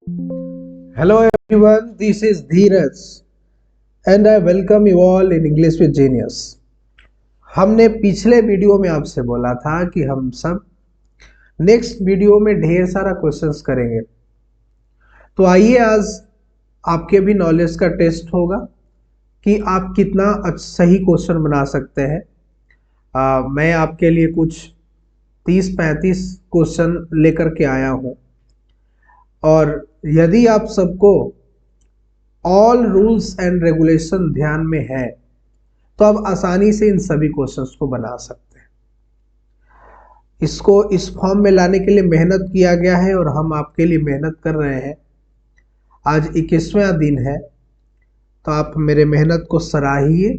Hello everyone, this is Dheeraj and I welcome you all in English with Genius। हमने पिछले video में आपसे बोला था कि हम सब नेक्स्ट वीडियो में ढेर सारा क्वेश्चंस करेंगे। तो आइए आज आपके भी नॉलेज का टेस्ट होगा कि आप कितना सही क्वेश्चन बना सकते हैं। मैं आपके लिए कुछ 30-35 क्वेश्चन लेकर के आया हूँ और यदि आप सबको ऑल रूल्स एंड रेगुलेशन ध्यान में है तो आप आसानी से इन सभी क्वेश्चंस को बना सकते हैं। इसको इस फॉर्म में लाने के लिए मेहनत किया गया है और हम आपके लिए मेहनत कर रहे हैं। आज 21वां दिन है तो आप मेरे मेहनत को सराहिए,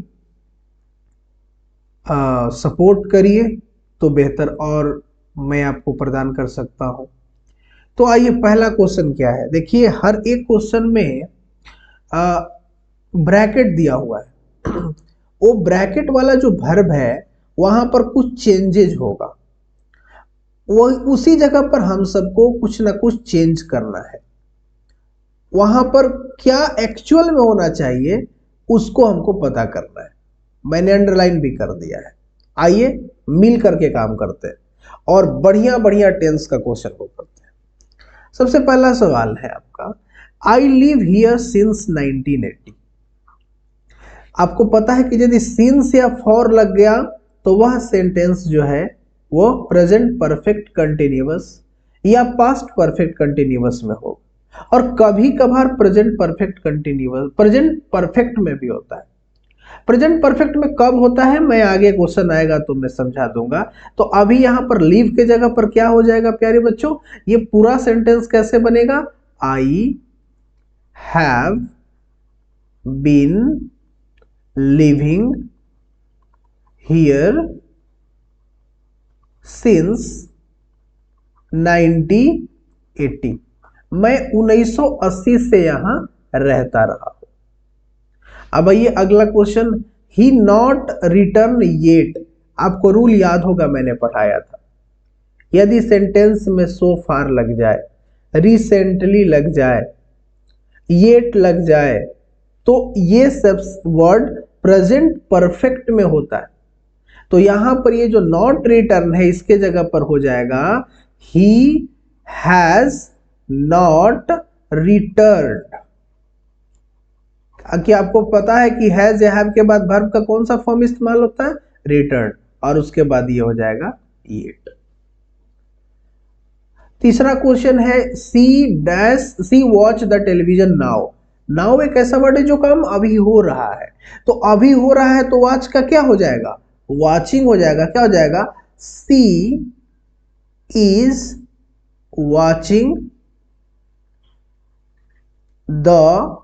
सपोर्ट करिए तो बेहतर और मैं आपको प्रदान कर सकता हूं। तो आइए पहला क्वेश्चन क्या है, देखिए हर एक क्वेश्चन में ब्रैकेट दिया हुआ है। वो ब्रैकेट वाला जो वर्ब है वहां पर कुछ चेंजेज होगा, वो उसी जगह पर हम सबको कुछ ना कुछ चेंज करना है। वहां पर क्या एक्चुअल में होना चाहिए उसको हमको पता करना है। मैंने अंडरलाइन भी कर दिया है। आइए मिल करके काम करते हैं और बढ़िया बढ़िया टेंस का क्वेश्चन को करते हैं। सबसे पहला सवाल है आपका, आई लिव हियर सिंस 1980। आपको पता है कि यदि सिंस या फॉर लग गया तो वह सेंटेंस जो है वो प्रेजेंट परफेक्ट कंटिन्यूअस या पास्ट परफेक्ट कंटिन्यूअस में हो, और कभी कभार present perfect continuous present perfect में भी होता है। प्रेजेंट परफेक्ट में कब होता है मैं आगे क्वेश्चन आएगा तो मैं समझा दूंगा। तो अभी यहां पर लीव के जगह पर क्या हो जाएगा प्यारे बच्चों, ये पूरा सेंटेंस कैसे बनेगा, I have been living here since 1980। मैं 1980 से यहां रहता रहा हूं। अब आइए अगला question, he not return yet. आपको रूल याद होगा, मैंने पढ़ाया था। यदि सेंटेंस में सो फार लग जाए, रिसेंटली लग जाए, येट लग जाए तो ये सब वर्ड प्रेजेंट परफेक्ट में होता है। तो यहां पर ये जो नॉट रिटर्न है इसके जगह पर हो जाएगा ही हैज नॉट रिटर्न। क्या आपको पता है कि हैज या हैव के बाद वर्ब का कौन सा फॉर्म इस्तेमाल होता है, रिटर्न, और उसके बाद ये हो जाएगा येट। तीसरा क्वेश्चन है, she watch the television now. Now एक ऐसा वर्ड है जो काम अभी हो रहा है, तो अभी हो रहा है तो वॉच का क्या हो जाएगा, वॉचिंग हो जाएगा। क्या हो जाएगा, she is watching the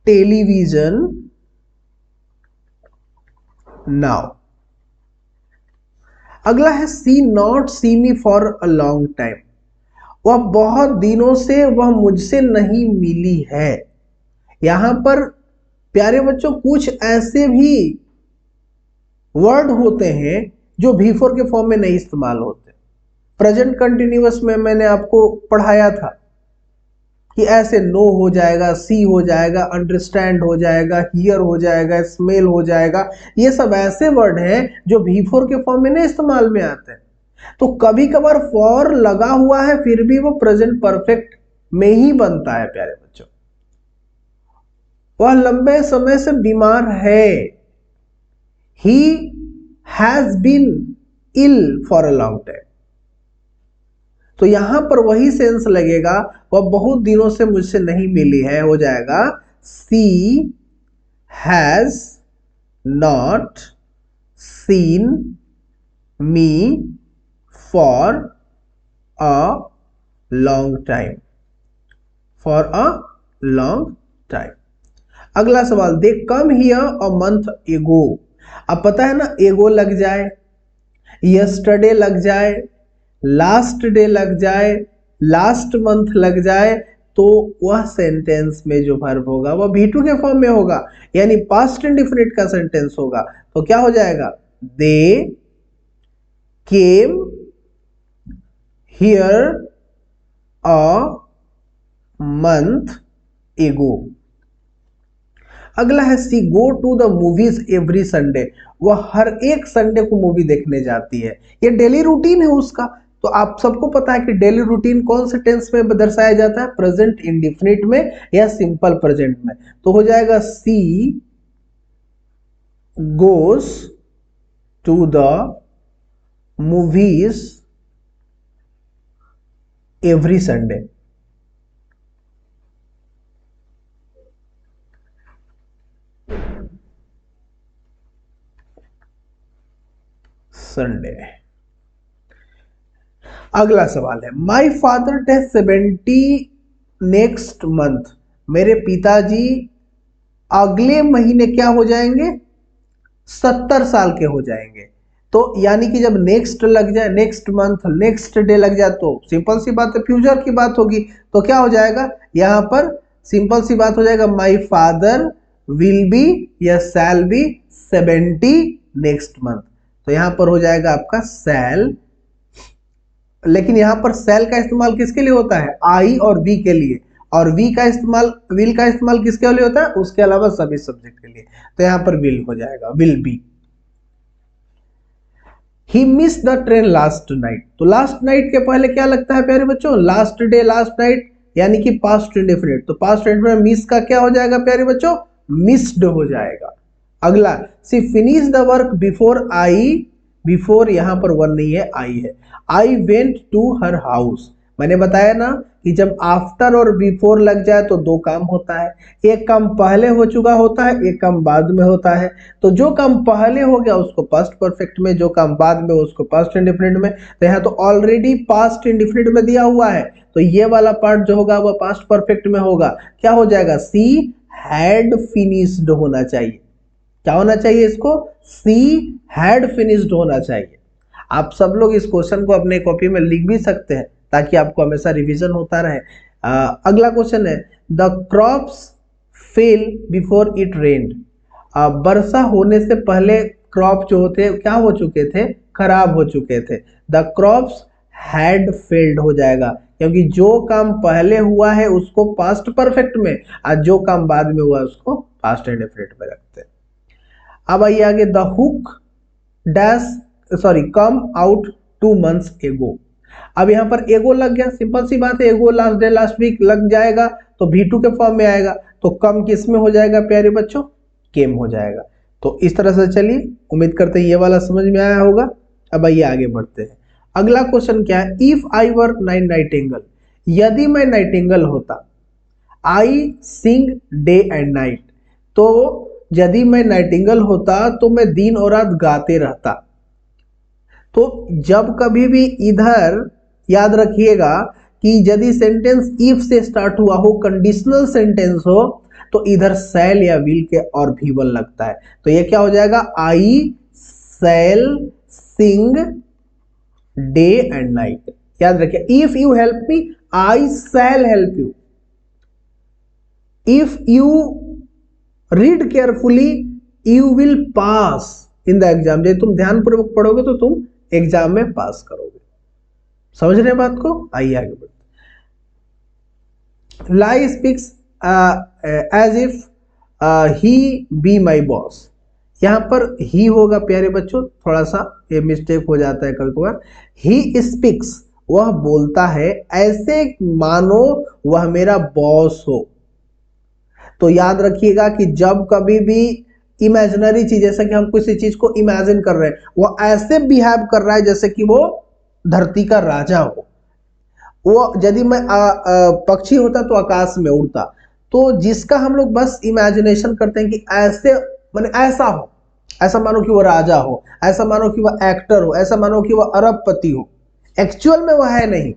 television now. अगला है, she not see me for a long time. वह बहुत दिनों से वह मुझसे नहीं मिली है। यहां पर प्यारे बच्चों कुछ ऐसे भी वर्ड होते हैं जो भी फोर के फॉर्म में नहीं इस्तेमाल होते। प्रेजेंट कंटिन्यूअस में मैंने आपको पढ़ाया था कि ऐसे नो हो जाएगा, सी हो जाएगा, अंडरस्टैंड हो जाएगा, हियर हो जाएगा, स्मेल हो जाएगा। ये सब ऐसे वर्ड हैं जो भी फोर के फॉर्म में नहीं इस्तेमाल में आते हैं। तो कभी कभार फॉर लगा हुआ है फिर भी वो प्रेजेंट परफेक्ट में ही बनता है प्यारे बच्चों। वह लंबे समय से बीमार है, he has been ill for a long time. तो यहां पर वही सेंस लगेगा, वह बहुत दिनों से मुझसे नहीं मिली है, हो जाएगा she has not seen me for a long time, for a long time. अगला सवाल, दे कम हियर अ मंथ एगो। अब पता है ना, एगो लग जाए, यस्टरडे लग जाए, लास्ट डे लग जाए, लास्ट मंथ लग जाए, तो वह सेंटेंस में जो वर्ब होगा वह V2 के फॉर्म में होगा, यानी पास्ट इंडिफिनिट का सेंटेंस होगा। तो क्या हो जाएगा, they came here a month ago। अगला है she go to the movies every Sunday, वह हर एक संडे को मूवी देखने जाती है। ये डेली रूटीन है उसका। तो आप सबको पता है कि डेली रूटीन कौन से टेंस में दर्शाया जाता है, प्रेजेंट इंडिफिनिट में या सिंपल प्रेजेंट में। तो हो जाएगा she goes to the movies every Sunday. Sunday. अगला सवाल है my father test 70 next month, मेरे पिताजी अगले महीने क्या हो जाएंगे, 70 साल के हो जाएंगे। तो यानी कि जब नेक्स्ट लग जाए, नेक्स्ट मंथ, नेक्स्ट डे लग जाए तो सिंपल सी बात है, फ्यूचर की बात होगी। तो क्या हो जाएगा यहां पर, सिंपल सी बात हो जाएगा, माई फादर विल बी या शैल बी 70 नेक्स्ट मंथ। तो यहां पर हो जाएगा आपका शैल। लेकिन यहां पर शैल का इस्तेमाल किसके लिए होता है, आई और वी के लिए, और वी का इस्तेमाल, विल का इस्तेमाल किसके लिए होता है, उसके अलावा सभी सब्जेक्ट के लिए। तो यहां पर विल हो जाएगा, will be. He miss the train last night, तो लास्ट नाइट के पहले क्या लगता है प्यारे बच्चों, लास्ट डे, लास्ट नाइट, यानी कि पास्ट इंडेफिनिट। तो पास्ट इंडेफिनिट मिस का क्या हो जाएगा प्यारे बच्चों, मिस्ड हो जाएगा। अगला she finish the work before I, before यहां पर वन नहीं है, आई है। I went to her house, मैंने बताया ना कि जब आफ्टर और बिफोर लग जाए तो दो काम होता है, एक काम पहले हो चुका होता है, एक काम बाद में होता है। तो जो काम पहले हो गया उसको पास्ट परफेक्ट में, जो काम बाद में उसको पास्ट इंडेफिनिट में। तो यहाँ तो ऑलरेडी पास्ट इंडेफिनिट में दिया हुआ है, तो ये वाला पार्ट जो होगा वह पास्ट परफेक्ट में होगा। क्या हो जाएगा, सी हैड फिनिश्ड होना चाहिए। क्या होना चाहिए इसको, सी हैड फिनिश्ड होना चाहिए। आप सब लोग इस क्वेश्चन को अपने कॉपी में लिख भी सकते हैं ताकि आपको हमेशा रिवीजन होता रहे। अगला क्वेश्चन है the crops fail before it rained, वर्षा होने से पहले क्रॉप जो होते क्या हो चुके थे, खराब हो चुके थे। द क्रॉप्स हैड फेल्ड हो जाएगा, क्योंकि जो काम पहले हुआ है उसको पास्ट परफेक्ट में, और जो काम बाद में हुआ उसको पास्ट इंडेफिनिट में रखते हैं। अब आइए आगे, the hook dash sorry come out 2 months एगो। अब यहां पर एगो लग गया, सिंपल सी बात है, एगो लास्ट डे लास्ट वीक लग जाएगा तो V2 के फॉर्म में आएगा। तो कम किस में हो जाएगा प्यारे बच्चों, केम हो जाएगा। तो इस तरह से चलिए, उम्मीद करते हैं ये वाला समझ में आया होगा। अब आइए आगे बढ़ते हैं। अगला क्वेश्चन क्या है, इफ आई वर नाइटिंगेल, यदि मैं नाइटिंगेल होता, आई सिंग डे एंड नाइट, तो यदि मैं नाइटिंगेल होता तो मैं दिन और रात गाते रहता। तो जब कभी भी इधर याद रखिएगा कि यदि सेंटेंस इफ से स्टार्ट हुआ हो, कंडीशनल सेंटेंस हो, तो इधर शैल या विल के और भी वन लगता है। तो ये क्या हो जाएगा, आई शैल सिंग डे एंड नाइट। याद रखिए, if you help me I shell help you, if you read carefully you will pass in the exam. यदि तुम ध्यानपूर्वक पढ़ोगे तो तुम एग्जाम में पास करोगे। समझ रहे हैं बात को, आइए आगे बढ़ते। लाई speaks as if he be my boss, यहां पर ही होगा प्यारे बच्चों, थोड़ा सा ये मिस्टेक हो जाता है कभी कभार। ही स्पीक्स, वह बोलता है ऐसे मानो वह मेरा बॉस हो। तो याद रखिएगा कि जब कभी भी इमेजिनरी चीज, जैसे कि हम किसी चीज को इमेजिन कर रहे हैं, वो ऐसे बिहेव कर रहा है जैसे कि वो धरती का राजा हो। वो यदि मैं पक्षी होता तो आकाश में उड़ता। तो जिसका हम लोग बस इमेजिनेशन करते हैं कि ऐसे माने ऐसा हो, ऐसा मानो कि वो राजा हो, ऐसा मानो कि वह एक्टर हो, ऐसा मानो कि वह अरबपति हो, एक्चुअल में वह है नहीं,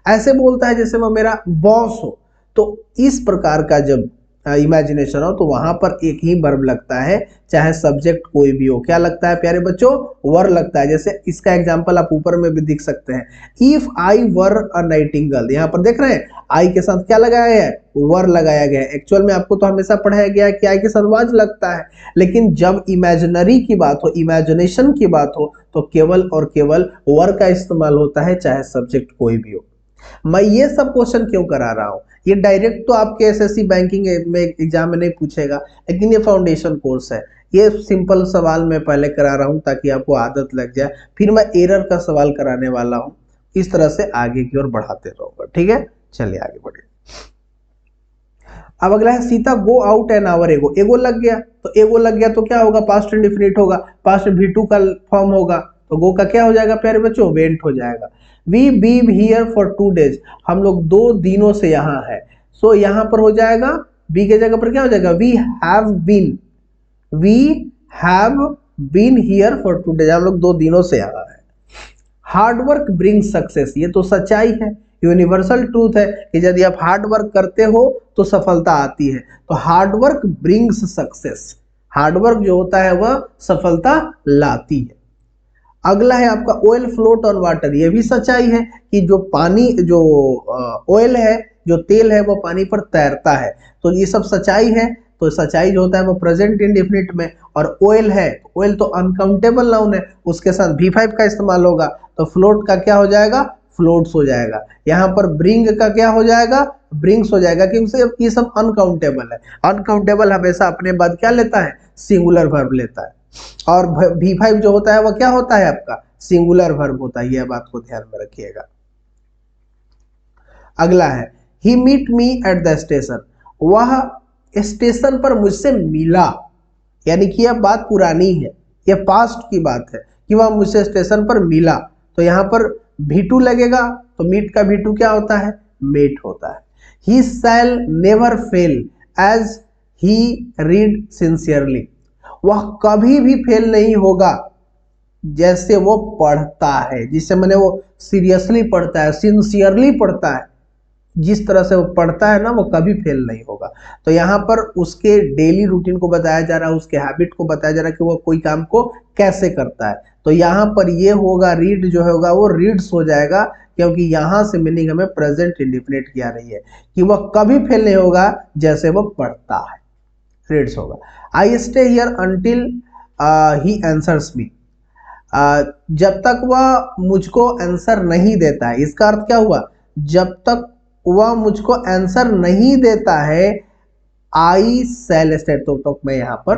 ऐसे बोलता है जैसे वह मेरा बॉस हो। तो इस प्रकार का जब इमेजिनेशन हो तो वहां पर एक ही वर्ब लगता है, चाहे सब्जेक्ट कोई भी हो। क्या लगता है प्यारे बच्चों, वर लगता है। जैसे इसका एग्जांपल आप ऊपर में भी दिख सकते हैं, if I were a Nightingale, यहाँ पर देख रहे हैं आई के साथ क्या लगाया गया है, वर लगाया गया है। एक्चुअल में आपको तो हमेशा पढ़ाया गया है कि आई के साथ वाज लगता है, लेकिन जब इमेजिनरी की बात हो, इमेजिनेशन की बात हो, तो केवल और केवल वर का इस्तेमाल होता है, चाहे सब्जेक्ट कोई भी हो। मैं ये सब क्वेश्चन क्यों करा रहा हूं, ये डायरेक्ट तो आपके एसएससी बैंकिंग में एग्जाम में नहीं पूछेगा, लेकिन ये फाउंडेशन कोर्स है। ये सिंपल सवाल मैं पहले करा रहा हूँ ताकि आपको आदत लग जाए, फिर मैं एरर का सवाल कराने वाला हूँ। इस तरह से आगे की ओर बढ़ाते रहूंगा, ठीक है। चलिए आगे बढ़िए। अब अगला है Sita go out an hour एगो। एगो लग गया, तो एगो लग गया तो क्या होगा, पास्ट इंडेफिनिट होगा, पास्ट V2 का फॉर्म होगा, तो गो का क्या हो जाएगा प्यारे बच्चों, वेंट हो जाएगा। We been here for 2 days, हम लोग 2 दिनों से यहाँ है। सो यहाँ पर हो जाएगा बी के जगह पर क्या हो जाएगा, we have been here for 2 days, हम लोग 2 दिनों से यहाँ है। हार्डवर्क ब्रिंग सक्सेस, ये तो सच्चाई है, यूनिवर्सल ट्रूथ है कि यदि आप हार्ड वर्क करते हो तो सफलता आती है। तो हार्डवर्क ब्रिंग्स सक्सेस, हार्डवर्क जो होता है वह सफलता लाती है। अगला है आपका ऑयल फ्लोट ऑन वाटर, ये भी सच्चाई है कि जो पानी, जो ऑयल है, जो तेल है, वो पानी पर तैरता है। तो ये सब सच्चाई है। तो सच्चाई जो होता है वो प्रेजेंट इंडेफिनिट में, और ऑयल है, ऑयल तो अनकाउंटेबल नाउन है, उसके साथ V5 का इस्तेमाल होगा, तो फ्लोट का क्या हो जाएगा, फ्लोट्स हो जाएगा। यहाँ पर ब्रिंग का क्या हो जाएगा, ब्रिंग्स हो जाएगा, क्योंकि ये सब अनकाउंटेबल है। अनकाउंटेबल हमेशा अपने बाद क्या लेता है, सिंगुलर वर्ब लेता है, और V5 जो होता है वह क्या होता है आपका, सिंगुलर वर्ब होता है। यह बात को ध्यान में रखिएगा। अगला है he meet me at the station, वह स्टेशन पर मुझसे मिला, यानी कि यह बात पुरानी है, यह पास्ट की बात है कि वह मुझसे स्टेशन पर मिला। तो यहाँ पर V2 लगेगा, तो मीट का V2 क्या होता है, मेट होता है। He shall never fail as he read sincerely, वह कभी भी फेल नहीं होगा जैसे वो पढ़ता है, जिससे मैंने वो सीरियसली पढ़ता है, सिंसियरली पढ़ता है, जिस तरह से वो पढ़ता है ना, वो कभी फेल नहीं होगा। तो यहाँ पर उसके डेली रूटीन को बताया जा रहा है, उसके हैबिट को बताया जा रहा है कि वो कोई काम को कैसे करता है। तो यहाँ पर ये होगा, रीड जो होगा वो रीड्स हो जाएगा, क्योंकि यहाँ से मीनिंग हमें प्रेजेंट इंडेफिनिट की आ रही है कि वह कभी फेल नहीं होगा जैसे वो पढ़ता है, रीड्स होगा। I stay here until he answers me, जब तक वह मुझको आंसर नहीं देता है। इसका अर्थ क्या हुआ, जब तक वह मुझको आंसर नहीं देता है, आई शैल स्टे, तो मैं यहाँ पर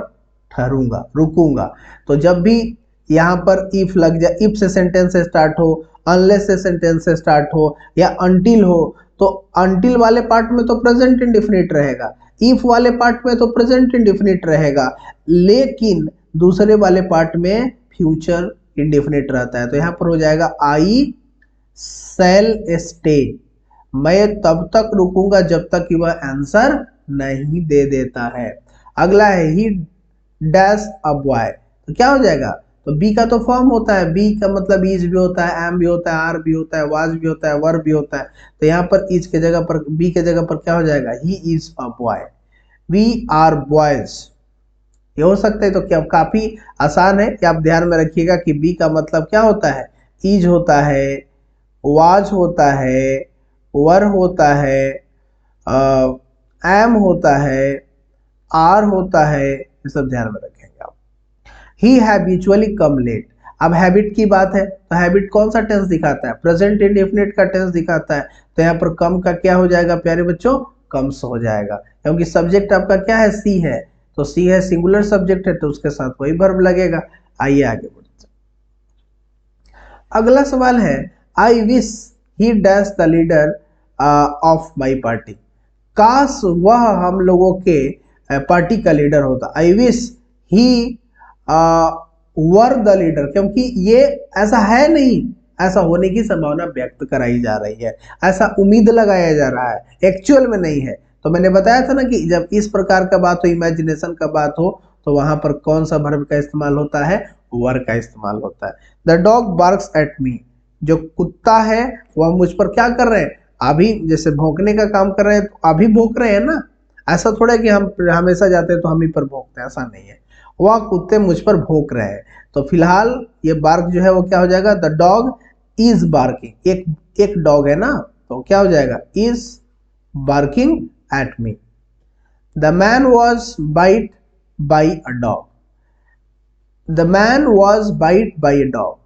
ठहरूंगा, रुकूंगा। तो जब भी यहाँ पर इफ लग जाए, इफ से सेंटेंस से स्टार्ट हो, अनलेस से सेंटेंस से स्टार्ट हो, या अंटिल हो, तो अंटिल वाले पार्ट में तो प्रेजेंट इंडेफिनिट रहेगा, इफ वाले पार्ट में तो प्रेजेंट इंडेफिनिट रहेगा, लेकिन दूसरे वाले पार्ट में फ्यूचर इंडेफिनिट रहता है। तो यहाँ पर हो जाएगा आई शैल स्टे, मैं तब तक रुकूंगा जब तक कि वह आंसर नहीं दे देता है। अगला है ही डैश अ बॉय, तो क्या हो जाएगा, तो बी का तो फॉर्म होता है, बी का मतलब इज भी होता है, एम भी होता है, आर भी होता है, वाज भी होता है, वर भी होता है। तो यहाँ पर इज के जगह पर, बी के जगह पर क्या हो जाएगा, he is a boy, we are boys, ये हो सकता है। तो क्या काफी आसान है कि आप ध्यान में रखिएगा कि बी का मतलब क्या होता है, इज होता है, वाज होता है, वर होता है, एम होता है, आर होता है, ये सब ध्यान में रखेंगे आप। ही हैबिचुअली कम लेट, अब हैबिट की बात है, तो हैबिट कौन सा टेंस दिखाता है, प्रेजेंट इंडेफिनिट का टेंस दिखाता है। तो यहाँ पर कम का क्या हो जाएगा प्यारे बच्चों, कम्स हो जाएगा, क्योंकि सब्जेक्ट आपका क्या है, सी है, तो सी है, सिंगुलर सब्जेक्ट है, तो उसके साथ वही वर्ब लगेगा। आइए आगे बढ़ते। अगला सवाल है I wish he dash the leader of my party, काश वह हम लोगों के पार्टी का लीडर होता। I wish he were the leader, क्योंकि ये ऐसा है नहीं, ऐसा होने की संभावना व्यक्त कराई जा रही है, ऐसा उम्मीद लगाया जा रहा है, एक्चुअल में नहीं है। तो मैंने बताया था ना कि जब इस प्रकार का बात हो, इमेजिनेशन का बात हो, तो वहां पर कौन सा वर्ब का इस्तेमाल होता है, वर का इस्तेमाल होता है। The dog barks at me, जो कुत्ता है वह मुझ पर क्या कर रहे हैं, अभी जैसे भौंकने का काम कर रहे हैं, तो अभी भौंक रहे हैं ना, ऐसा थोड़ा कि हम हमेशा जाते हैं तो हम ही पर भौंकते हैं, ऐसा नहीं है, वह कुत्ते मुझ पर भौंक रहे हैं। तो फिलहाल ये बार्क जो है वो क्या हो जाएगा, द डॉग इज बार्किंग, एक डॉग है ना, तो क्या हो जाएगा, is barking at me. The man was bite by a dog, the man was bite by a dog,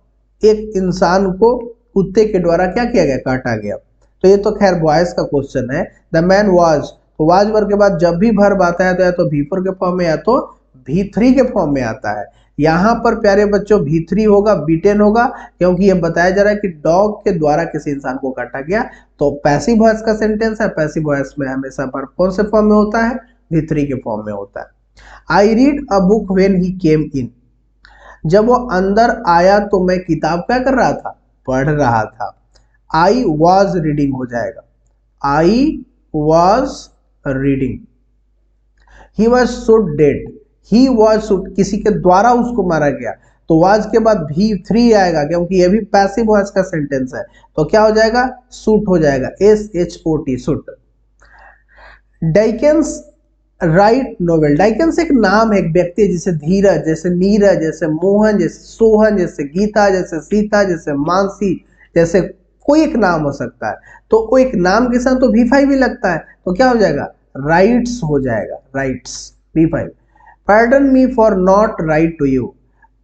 एक इंसान को कुत्ते के द्वारा क्या किया गया, काटा गया। तो ये तो खैर बॉयज का क्वेश्चन है। द मैन वाज, तो वाज वर्ब के बाद जब भी वर्ब आता है तो या तो V4 के फॉर्म में या तो V3 के फॉर्म में आता है। यहाँ पर प्यारे बच्चों V3 होगा, बीटेन होगा, क्योंकि ये बताया जा रहा है कि डॉग के द्वारा किसी इंसान को काटा गया। तो पैसिव वॉइस का सेंटेंस है, पैसिव वॉइस में हमेशा वर्ब कौन से फॉर्म में होता है? V3 के फॉर्म में होता है। I read a book when he came in, जब वो अंदर आया तो मैं किताब क्या कर रहा था? पढ़ रहा था। आई वॉज रीडिंग हो जाएगा, I was reading. He was shoot dead, he was shoot किसी के द्वारा उसको मारा गया, तो वाज के बाद V3 आएगा, क्योंकि ये भी पैसिव वॉइस का सेंटेंस है। तो क्या हो जाएगा? शूट हो जाएगा, SHOT शूट। डाइकेंस राइट नोवेल, डाइकेंस एक नाम है, एक व्यक्ति है, जैसे धीरज, जैसे नीरज, जैसे मोहन, जैसे सोहन, जैसे गीता, जैसे सीता, जैसे मानसी, जैसे कोई एक नाम हो सकता है। तो वो एक नाम के साथ तो V5 भी लगता है, तो क्या हो जाएगा? राइट्स हो जाएगा, writes V5। Pardon me for not write to you,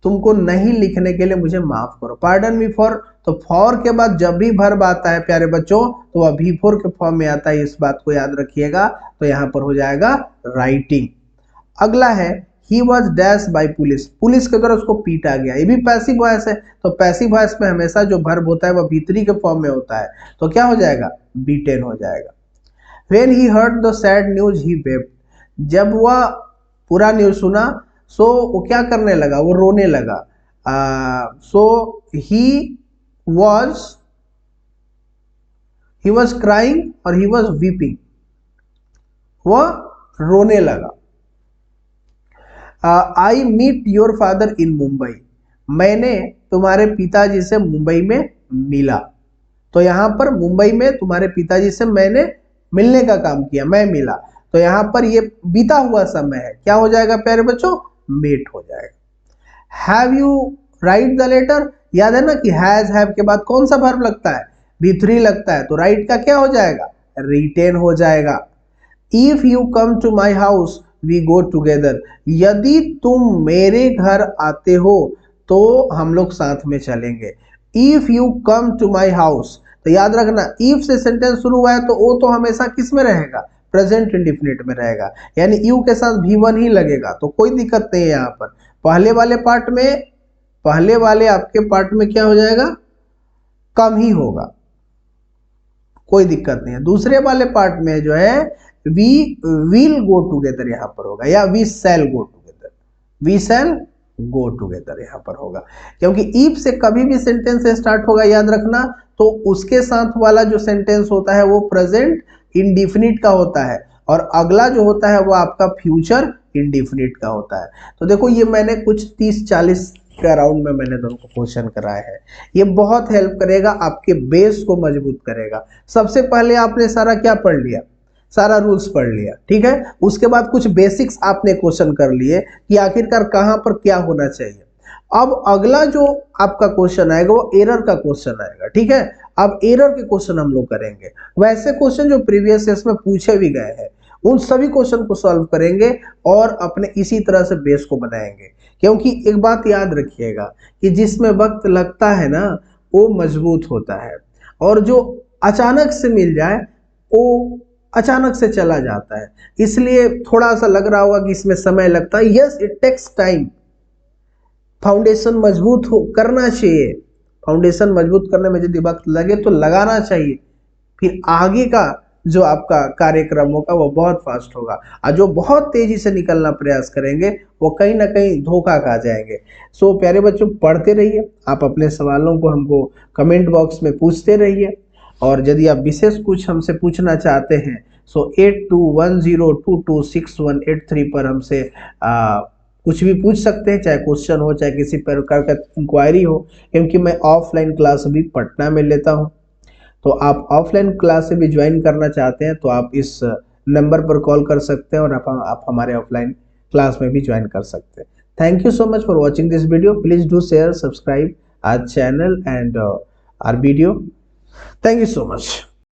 तुमको नहीं लिखने के लिए मुझे माफ करो। पार्डन मी फॉर, तो फॉर के बाद जब भी वर्ब आता है प्यारे बच्चों तो वह V4 के फॉर्म में आता है, इस बात को याद रखिएगा। तो यहाँ पर हो जाएगा राइटिंग। अगला है he was dash by police, police के द्वारा उसको पीटा गया, ये भी पैसिव वॉइस है। तो पैसिव वॉइस में हमेशा जो वर्ब होता है वह V3 के फॉर्म में होता है, तो क्या हो जाएगा? B10 हो जाएगा। When he heard the sad news he wept, जब वह पूरा न्यूज सुना सो वो क्या करने लगा? वो रोने लगा। सो ही वॉज क्राइंग और ही वॉज वीपिंग, वह रोने लगा। I meet your father in Mumbai, मैंने तुम्हारे पिताजी से मुंबई में मिला। तो यहां पर मुंबई में तुम्हारे पिताजी से मैंने मिलने का काम किया, मैं मिला। तो यहां पर ये बीता हुआ समय है, क्या हो जाएगा प्यारे बच्चों? मेट हो जाएगा। Have you write the letter, याद है ना कि हैज हैव के बाद कौन सा वर्ब लगता है? V3 लगता है, तो राइट का क्या हो जाएगा? रिटेन हो जाएगा। If you come to my house we go together, यदि तुम मेरे घर आते हो तो हम लोग साथ में चलेंगे। If you come to my house, तो याद रखना इफ से सेंटेंस शुरू हुआ है तो वो तो हमेशा किस में रहेगा? प्रेजेंट इंडिफिनिट में रहेगा, यानी यू के साथ V1 ही लगेगा, तो कोई दिक्कत नहीं है। यहाँ पर पहले वाले आपके पार्ट में क्या हो जाएगा? कम ही होगा, कोई दिक्कत नहीं है। दूसरे वाले पार्ट में जो है वी विल गो टूगेदर यहाँ पर होगा, या we shall go together, we shall go together यहाँ पर होगा, क्योंकि इफ से कभी भी सेंटेंस स्टार्ट होगा याद रखना, तो उसके साथ वाला जो सेंटेंस होता है वो प्रेजेंट इंडिफिनिट का होता है, और अगला जो होता है वो आपका फ्यूचर इंडिफिनिट का होता है। तो देखो ये मैंने कुछ 30-40 के अराउंड में मैंने तुमको क्वेश्चन कराए हैं, ये बहुत हेल्प करेगा, आपके बेस को मजबूत करेगा। सबसे पहले आपने सारा क्या पढ़ लिया? सारा रूल्स पढ़ लिया, ठीक है। उसके बाद कुछ बेसिक्स आपने क्वेश्चन कर लिए कि आखिरकार कहाँ पर क्या होना चाहिए। अब अगला जो आपका क्वेश्चन आएगा वो एरर का क्वेश्चन आएगा, ठीक है। अब एरर के क्वेश्चन हम लोग करेंगे, वैसे क्वेश्चन जो प्रीवियस ईयर्स में पूछे भी गए हैं उन सभी क्वेश्चन को सॉल्व करेंगे और अपने इसी तरह से बेस को बनाएंगे। क्योंकि एक बात याद रखिएगा कि जिसमें वक्त लगता है ना वो मजबूत होता है, और जो अचानक से मिल जाए वो अचानक से चला जाता है। इसलिए थोड़ा सा लग रहा होगा कि इसमें समय लगता है, yes it takes time. Foundation मजबूत हो करना चाहिए, फाउंडेशन मजबूत करने में यदि वक्त लगे तो लगाना चाहिए, फिर आगे का जो आपका कार्यक्रम होगा वो बहुत फास्ट होगा, और जो बहुत तेजी से निकलना प्रयास करेंगे वो कहीं ना कहीं धोखा खा जाएंगे। सो प्यारे बच्चों पढ़ते रहिए, आप अपने सवालों को हमको कमेंट बॉक्स में पूछते रहिए, और यदि आप विशेष कुछ हमसे पूछना चाहते हैं सो 8210226183 पर हमसे कुछ भी पूछ सकते हैं, चाहे क्वेश्चन हो चाहे किसी प्रकार का इंक्वायरी हो। क्योंकि मैं ऑफलाइन क्लास भी पटना में लेता हूं, तो आप ऑफलाइन क्लास से भी ज्वाइन करना चाहते हैं तो आप इस नंबर पर कॉल कर सकते हैं और आप हमारे ऑफलाइन क्लास में भी ज्वाइन कर सकते हैं। Thank you so much for watching this video. Please do share, subscribe our channel and our video. Thank you so much.